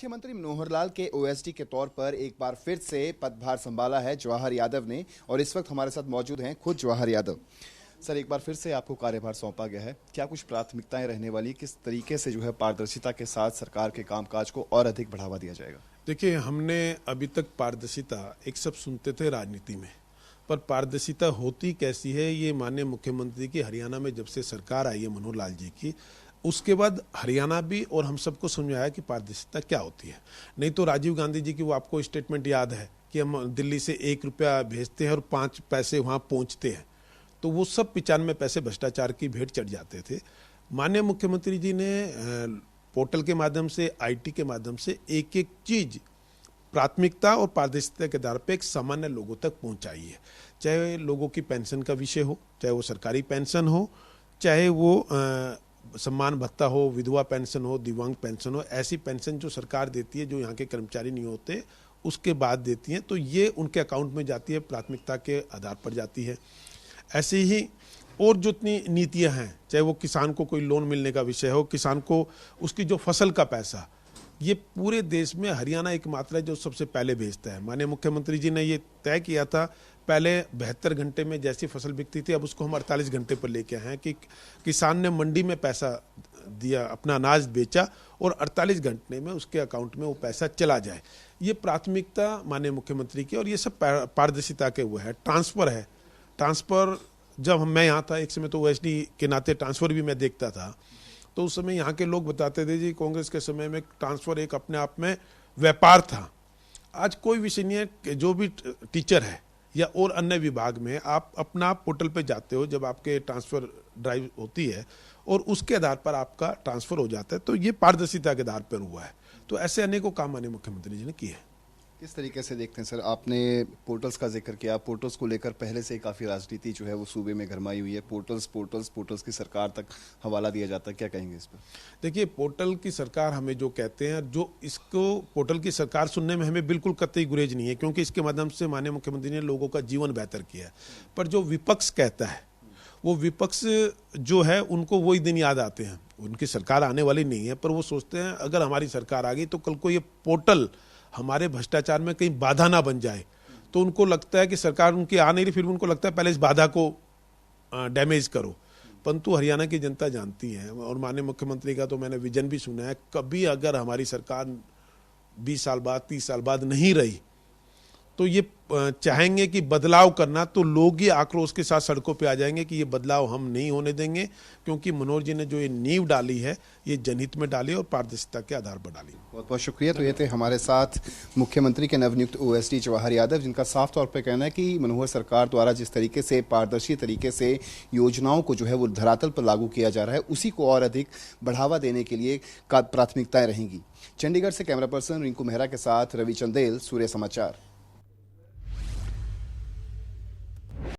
मुख्यमंत्री मनोहर लाल के ओएसडी के तौर पर एक बार फिर से पदभार संभाला है जवाहर यादव ने, और इस वक्त हमारे साथ मौजूद हैं खुद जवाहर यादव। सर, एक बार फिर से आपको कार्यभार सौंपा गया है, क्या कुछ प्राथमिकताएं रहने वाली, किस तरीके से जो है पारदर्शिता के साथ सरकार के कामकाज को और अधिक बढ़ावा दिया जाएगा? देखिए, हमने अभी तक पारदर्शिता एक सब सुनते थे राजनीति में, पर पारदर्शिता होती कैसी है ये माननीय मुख्यमंत्री की हरियाणा में जब से सरकार आई है मनोहर लाल जी की, उसके बाद हरियाणा भी और हम सबको समझाया कि पारदर्शिता क्या होती है। नहीं तो राजीव गांधी जी की वो आपको स्टेटमेंट याद है कि हम दिल्ली से 1 रुपया भेजते हैं और 5 पैसे वहाँ पहुँचते हैं, तो वो सब 95 पैसे भ्रष्टाचार की भेंट चढ़ जाते थे। माननीय मुख्यमंत्री जी ने पोर्टल के माध्यम से, आईटी के माध्यम से एक एक चीज प्राथमिकता और पारदर्शिता के आधार पर एक सामान्य लोगों तक पहुंचाई है। चाहे लोगों की पेंशन का विषय हो, चाहे वो सरकारी पेंशन हो, चाहे वो सम्मान भत्ता हो, विधवा पेंशन हो, दिव्यांग पेंशन हो, ऐसी पेंशन जो सरकार देती है जो यहाँ के कर्मचारी नहीं होते उसके बाद देती है, तो ये उनके अकाउंट में जाती है, प्राथमिकता के आधार पर जाती है। ऐसे ही और जो इतनी नीतियाँ हैं, चाहे वो किसान को कोई लोन मिलने का विषय हो, किसान को उसकी जो फसल का पैसा, ये पूरे देश में हरियाणा एकमात्र है जो सबसे पहले भेजता है। माननीय मुख्यमंत्री जी ने ये तय किया था, पहले 72 घंटे में जैसी फसल बिकती थी, अब उसको हम 48 घंटे पर लेके आए हैं कि किसान ने मंडी में पैसा दिया, अपना अनाज बेचा और 48 घंटे में उसके अकाउंट में वो पैसा चला जाए। ये प्राथमिकता माननीय मुख्यमंत्री की, और ये सब पारदर्शिता के वो है। ट्रांसफर है, ट्रांसफर जब मैं यहाँ था एक समय तो ओएसडी के नाते ट्रांसफर भी मैं देखता था, तो उस समय यहाँ के लोग बताते थे जी कांग्रेस के समय में ट्रांसफर एक अपने आप में व्यापार था। आज कोई विषय नहीं है, जो भी टीचर है या और अन्य विभाग में आप अपना पोर्टल पे जाते हो, जब आपके ट्रांसफर ड्राइव होती है और उसके आधार पर आपका ट्रांसफर हो जाता है, तो ये पारदर्शिता के आधार पर हुआ है। तो ऐसे अनेकों काम माननीय मुख्यमंत्री जी ने किए हैं। किस तरीके से देखते हैं सर, आपने पोर्टल्स का जिक्र किया, पोर्टल्स को लेकर पहले से काफ़ी राजनीति जो है वो सूबे में गरमाई हुई है, पोर्टल्स की सरकार तक हवाला दिया जाता है, क्या कहेंगे इस पर? देखिए, पोर्टल की सरकार हमें जो कहते हैं, जो इसको पोर्टल की सरकार सुनने में हमें बिल्कुल कतई गुरेज नहीं है, क्योंकि इसके माध्यम से माननीय मुख्यमंत्री ने लोगों का जीवन बेहतर किया है। पर जो विपक्ष कहता है, वो विपक्ष जो है उनको वही दिन याद आते हैं, उनकी सरकार आने वाली नहीं है, पर वो सोचते हैं अगर हमारी सरकार आ गई तो कल को ये पोर्टल हमारे भ्रष्टाचार में कहीं बाधा ना बन जाए। तो उनको लगता है कि सरकार उनकी आ नहीं रही, फिर उनको लगता है पहले इस बाधा को डैमेज करो। परंतु हरियाणा की जनता जानती है, और माननीय मुख्यमंत्री का तो मैंने विजन भी सुना है, कभी अगर हमारी सरकार 20 साल बाद, 30 साल बाद नहीं रही तो ये चाहेंगे कि बदलाव करना, तो लोग ही आक्रोश के साथ सड़कों पे आ जाएंगे कि ये बदलाव हम नहीं होने देंगे, क्योंकि मनोहर जी ने जो ये नींव डाली है ये जनहित में डाली और पारदर्शिता के आधार पर डाली। बहुत बहुत शुक्रिया। तो ये थे हमारे साथ मुख्यमंत्री के नवनियुक्त ओएसडी जवाहर यादव, जिनका साफ तौर पर कहना है कि मनोहर सरकार द्वारा जिस तरीके से पारदर्शी तरीके से योजनाओं को जो है वो धरातल पर लागू किया जा रहा है, उसी को और अधिक बढ़ावा देने के लिए प्राथमिकताएं रहेंगी। चंडीगढ़ से कैमरा पर्सन रिंकू मेहरा के साथ रवि चंदेल, सूर्य समाचार।